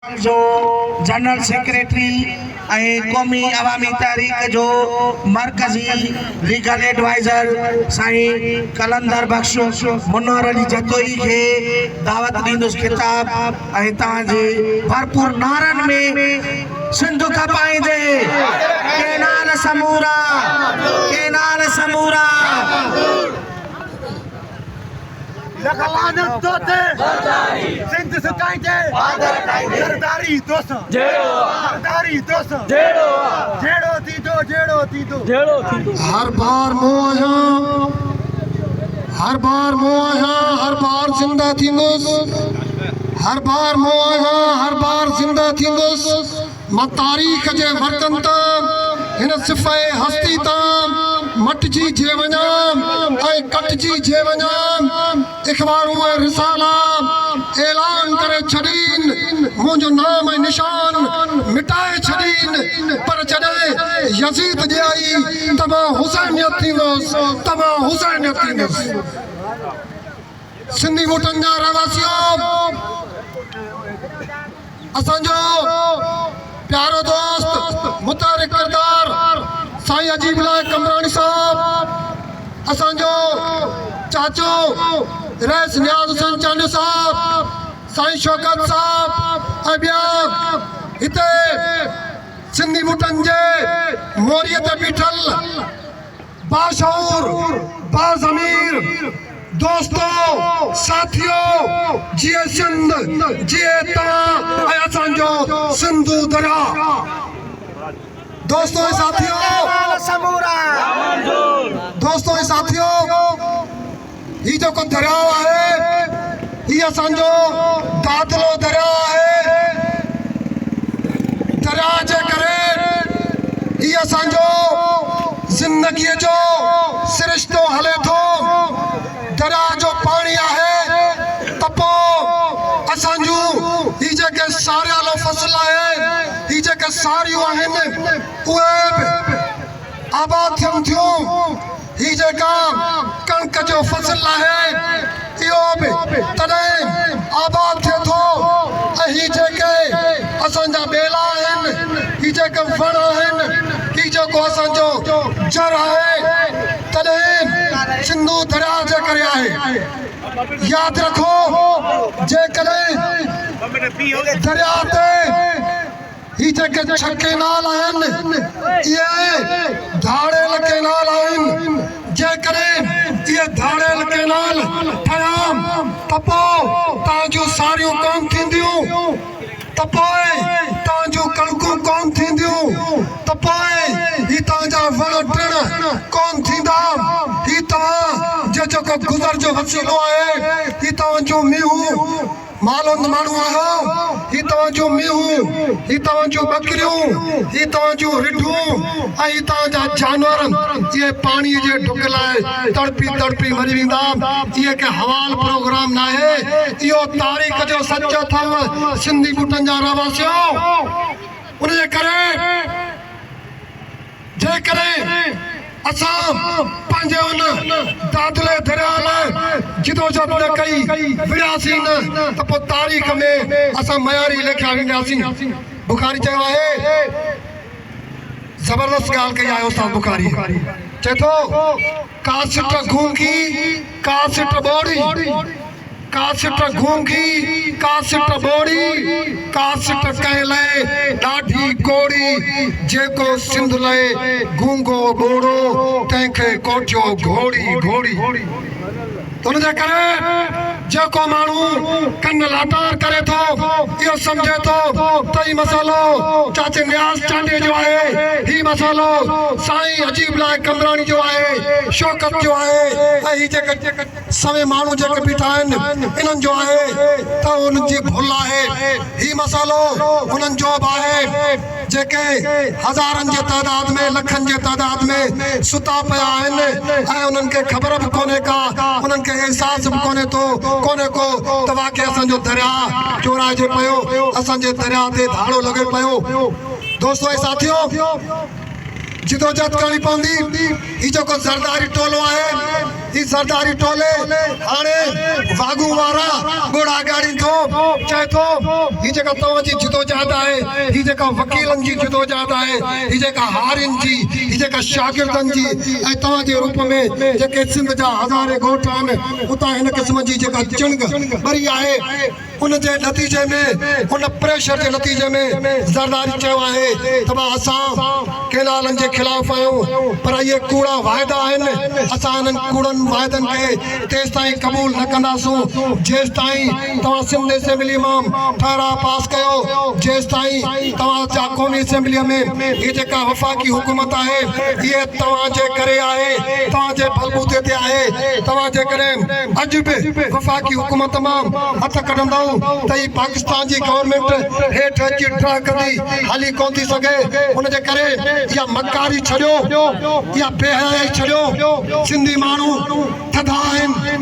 जो general secretary कौमी अवामी तहरीक जो मरकजी लीगल एडवाइजर साईं कलंदर बख्श मुनवर अली जतोई के दावत दींदुस खिताब ताजे भरपूर नारन में सिंधु खपाइंदे केनाल समूरा लखलानत तोते सिंध सुकाइंदे सरदारी दोस्त सरदारी दोस्त जेड़ो थीदो हर बार मोया हर बार जिंदा थींदुस हर बार जिंदा थींदुस मां तारीख़ जे वर्कन तां हिन सिफ़े हस्ती तां मटजी जे वञां ऐं कटजी जे वञां इख़बारूं ऐं रिसाला ऐलान करे छॾीन मुंहिंजो नाम ऐं निशान मिटाए छॾीन पर जॾहिं यज़ीद जे आई त मां हुसैनियत थींदुसि सिंधी ॿूटनि जा रहवासियो असांजो प्यारो दोस्त मुतारिक किरदार साईं अजीबुल्लाह कमरानी साहब असांजो चाचो रईस नियाज़ हुसैन चांडियो साहब साईं शौकत साहब ऐं ॿिया हिते सिंधी ॿूटनि जे मोरीअ ते बीठल बाशऊर बाज़मीर दोस्तों साथियों जिए सिंध जिए तव्हां ऐं असांजो सिंधु दरिया दोस्तों ऐं साथियों ही जेको दरिया आहे ही असांजो दादलो दरिया आहे दरिया जे करे ही असांजो ज़िंदगीअ जो सिरिश्तो हले थो दरिया जो पाणी आहे त पोइ असांजूं ही जेके सारियल फसल आहे ही जेके सारियूं आहिनि उहे बि आबाद थियनि थियूं ही जेका कणक जो फसल आहे इहो बि तॾहिं आबाद थिए थो ऐं ही जेके असांजा ॿेला आहिनि ही जेके वण आहिनि ही जेको असांजो जड़ आहे तॾहिं सिंधु दरिया जे करे आहे यादि रखो जेकॾहिं दरिया ते ही जेके छह केनाल आहिनि इहे धाड़ियल केनाल आहिनि जेकॾहिं इहे धाड़ियल केनाल ठहिया त पोइ तव्हांजूं सारियूं कोन थींदियूं त पोइ तव्हांजूं कणकूं कोन थींदियूं त पोइ ही तव्हांजा वण टिण कोन थींदा ही तव्हां जेको गुज़र जो वसीलो आहे ही तव्हांजूं मींहूं मालुंद माण्हू आहियो ही तव्हांजूं मींहूं ही तव्हांजूं बकरियूं ही तव्हांजूं रिढूं ऐं ही तव्हांजा जानवर इहे पाणीअ जे ढुक लाइ तड़पी मरी वेंदा इहे के हवाल प्रोग्राम न आहे इहो तारीख़ जो सच अथव सिंधी ॿूटनि जा रहवासियो उन जे करे जेकॾहिं असां पंहिंजे उन दादले दरिया लाइ जिदोजहद न कई विड़ियासीं न त पोइ तारीख़ में असां मयारी लिखिया वेंदासीं बुखारी चयो आहे ज़बरदस्त ॻाल्हि कई आहे उस्ताद बुखारी चए थो कासिट गूंगी कासिट ॿोड़ी कासिट गूंगी कासिट ॿोड़ी कासिट कंहिं लाइ ॾाढी कोड़ी जेको सिंध लाइ गूंगो ॿोड़ो तंहिंखे कोठियो घोड़ी उनजे करे जेको माण्हू कन लाटार करे थो इहो सम्झे थो त ही मसालो चाचे नियाज़ चांडियो जो आहे ही मसालो साईं अजीबुल्लाह कमरानी जो आहे शौकत जो आहे ऐं ही जेके सवे माण्हू जेके बीठा आहिनि इन्हनि जो आहे त उन्हनि जी भुल आहे ही मसालो उन्हनि जो बि आहे जेके हज़ारनि जे तइदाद में लखनि जे तइदाद में सुता पिया आहिनि ऐं उन्हनि खे ख़बर बि कोन्हे का उन्हनि खे एहसास बि कोन्हे को त वाक़ई असांजो दरिया चोराइजे पियो असांजे दरिया ते धाड़ो लॻे पियो दोस्तों ऐं साथियो जिदोजहद करणी पवंदी। ही जेको ज़रदारी टोलो आहे, ही ज़रदारी टोले हाणे वागू वारा घोड़ा गाड़ी थो चए थो ही जेका तव्हांजी जिदोजहद आहे, ही जेका वकीलनि जी जिदोजहद आहे, ही जेका हारियुनि जी, ही जेका शागिर्दनि जी ऐं तव्हांजे रूप में जेके सिंध जा हज़ारे ॻोठ आहिनि उतां हिन क़िस्म जी जेका चिणग भरी आहे, उन जे नतीजे में, उन प्रेशर जे नतीजे में ज़रदारी चयो आहे त भाउ असां केनालनि जे ख़िलाफ़ आहियूं, पर इहे कूड़ा वाइदा आहिनि। असां हिननि कूड़नि वाइदनि खे तेसि ताईं क़बूल न कंदासूं जेसि ताईं तव्हां सिंध असेंबली मां ठहराव पास कयो, जेसि ताईं तव्हांजा क़ौमी असेंबलीअ में हीअ जेका वफ़ाक़ी हुकूमत आहे इहे तव्हांजे करे आहे, तव्हांजे बलबूते ते आहे। तव्हां जेकॾहिं अॼु बि वफ़ाक़ी हुकूमत मां हथ कढंदव त ही पाकिस्तान जी गवर्नमेंट हेठि अची ट्रा कंदी, हली कोन थी सघे। उनजे करे इहा मकारी छॾियो, इहा बेहयाई छॾियो। सिंधी माण्हू थधा आहिनि।